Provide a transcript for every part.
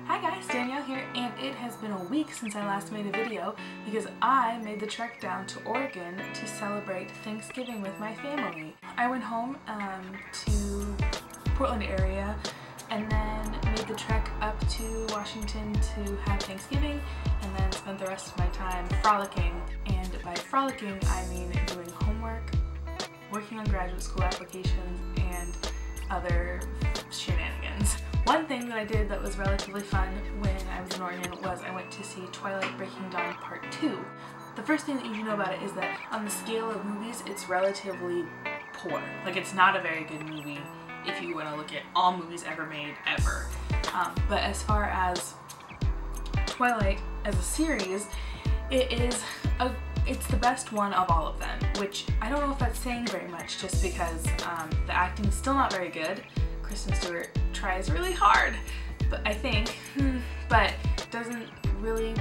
Hi guys, Danielle here, and it has been a week since I last made a video because I made the trek down to Oregon to celebrate Thanksgiving with my family. I went home to Portland area and then made the trek up to Washington to have Thanksgiving and then spent the rest of my time frolicking. And by frolicking, I mean doing homework, working on graduate school applications, and other shenanigans. One thing that I did that was relatively fun when I was in Oregon was I went to see Twilight Breaking Dawn Part 2. The first thing that you should know about it is that on the scale of movies, it's relatively poor. Like, it's not a very good movie if you want to look at all movies ever made, ever. But as far as Twilight as a series, it's the best one of all of them, which I don't know if that's saying very much just because the acting is still not very good. Kristen Stewart tries really hard, but I think, but doesn't really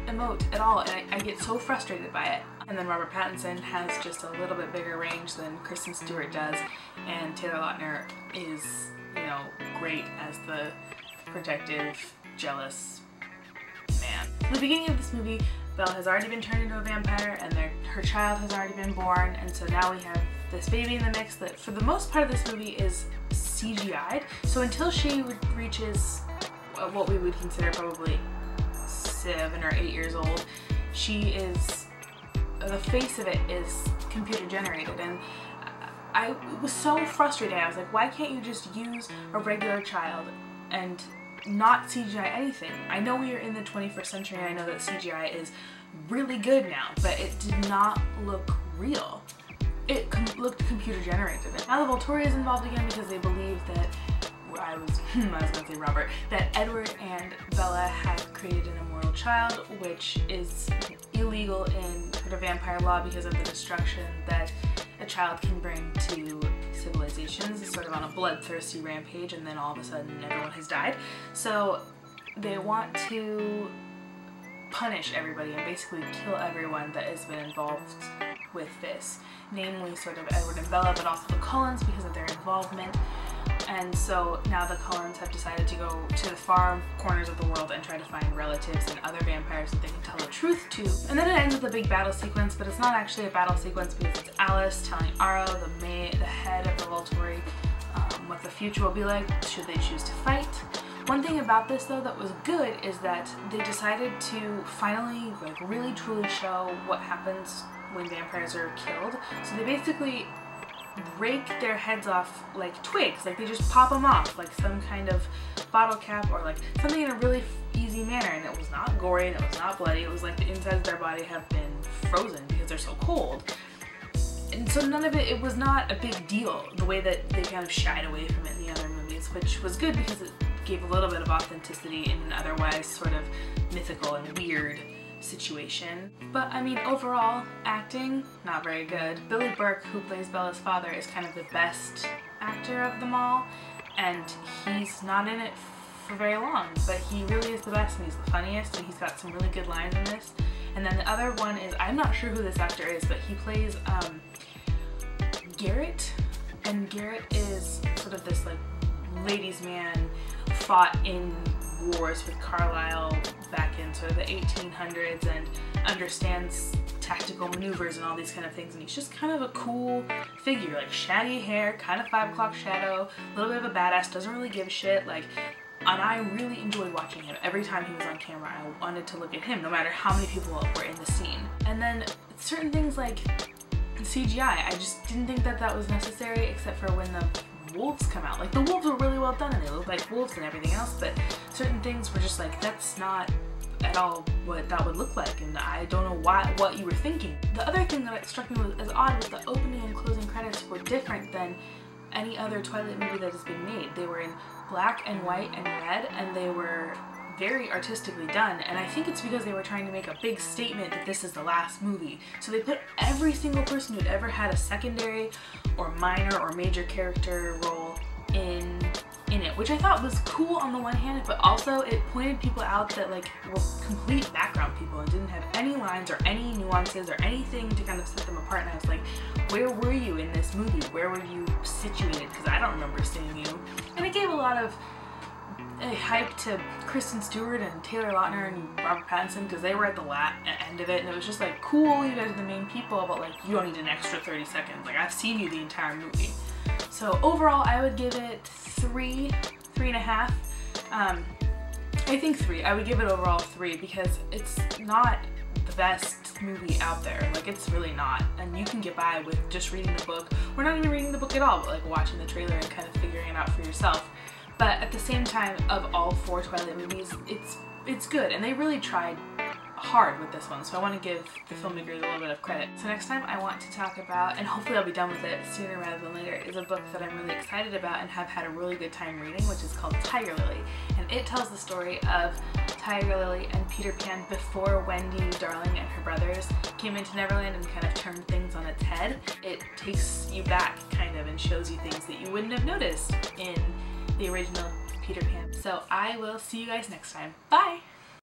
emote at all, and I get so frustrated by it. And then Robert Pattinson has just a little bit bigger range than Kristen Stewart does, and Taylor Lautner is, you know, great as the protective, jealous man. In the beginning of this movie, Belle has already been turned into a vampire, and her child has already been born, and so now we have this baby in the mix that for the most part of this movie is CGI'd. So until she reaches what we would consider probably 7 or 8 years old, she is, the face of it is computer generated, and I was so frustrated. I was like, why can't you just use a regular child and not CGI anything? I know we are in the 21st century and I know that CGI is really good now, but it did not look real. It looked computer generated. And now the Volturi is involved again because they believe that, I was gonna say Robert, that Edward and Bella had created an immortal child, which is illegal in sort of vampire law because of the destruction that a child can bring to civilizations. It's sort of on a bloodthirsty rampage, and then all of a sudden everyone has died. So they want to punish everybody and basically kill everyone that has been involved with this, namely sort of Edward and Bella, but also the Cullens because of their involvement. And so now the Cullens have decided to go to the far corners of the world and try to find relatives and other vampires that they can tell the truth to. And then it ends with a big battle sequence, but it's not actually a battle sequence because it's Alice telling Aro, the head of the Volturi, what the future will be like should they choose to fight. One thing about this though that was good is that they decided to finally really truly show what happens when vampires are killed. So they basically rake their heads off like twigs, like they just pop them off like some kind of bottle cap or like something in a really easy manner, and it was not gory and it was not bloody. It was like the insides of their body have been frozen because they're so cold. And so none of it was not a big deal the way that they kind of shied away from it in the other movies, which was good because it gave a little bit of authenticity in an otherwise sort of mythical and weird situation. But I mean, overall, acting, not very good. Billy Burke, who plays Bella's father, is kind of the best actor of them all, and he's not in it for very long, but he really is the best, and he's the funniest, and he's got some really good lines in this. And then the other one is, I'm not sure who this actor is, but he plays Garrett, and Garrett is sort of this like ladies' man, fought in wars with Carlisle back in sort of the 1800s and understands tactical maneuvers and all these kind of things, and he's just kind of a cool figure, like shaggy hair, kind of 5 o'clock shadow, a little bit of a badass, doesn't really give a shit, like, and I really enjoyed watching him. Every time he was on camera I wanted to look at him no matter how many people were in the scene. And then certain things like CGI, I just didn't think that that was necessary except for when the wolves come out. Like, the wolves were really well done and they look like wolves and everything else, but certain things were just like, that's not at all what that would look like, and I don't know what you were thinking. The other thing that struck me as odd was the opening and closing credits were different than any other Twilight movie that has been made. They were in black and white and red, and they were very artistically done, and I think it's because they were trying to make a big statement that this is the last movie. So they put every single person who'd ever had a secondary or minor or major character role in it, which I thought was cool on the one hand, but also it pointed people out that like were complete background people and didn't have any lines or any nuances or anything to kind of set them apart, and I was like, where were you in this movie? Where were you situated? Because I don't remember seeing you. And it gave a lot of hype to Kristen Stewart and Taylor Lautner and Robert Pattinson because they were at the end of it, and it was just like, cool, you guys are the main people, but like, you don't need an extra 30 seconds. Like, I've seen you the entire movie. So overall, I would give it 3.5. I think 3. I would give it overall 3 because it's not the best movie out there. Like, it's really not. And you can get by with just reading the book. We're not even reading the book at all, but like watching the trailer and kind of figuring it out for yourself. But at the same time, of all 4 Twilight movies, it's good. And they really tried hard with this one, so I want to give the filmmakers a little bit of credit. So next time I want to talk about, and hopefully I'll be done with it sooner rather than later, is a book that I'm really excited about and have had a really good time reading, which is called Tiger Lily. And it tells the story of Tiger Lily and Peter Pan before Wendy, Darling, and her brothers came into Neverland and kind of turned things on its head. It takes you back, kind of, and shows you things that you wouldn't have noticed in the original Peter Pan. So I will see you guys next time. Bye!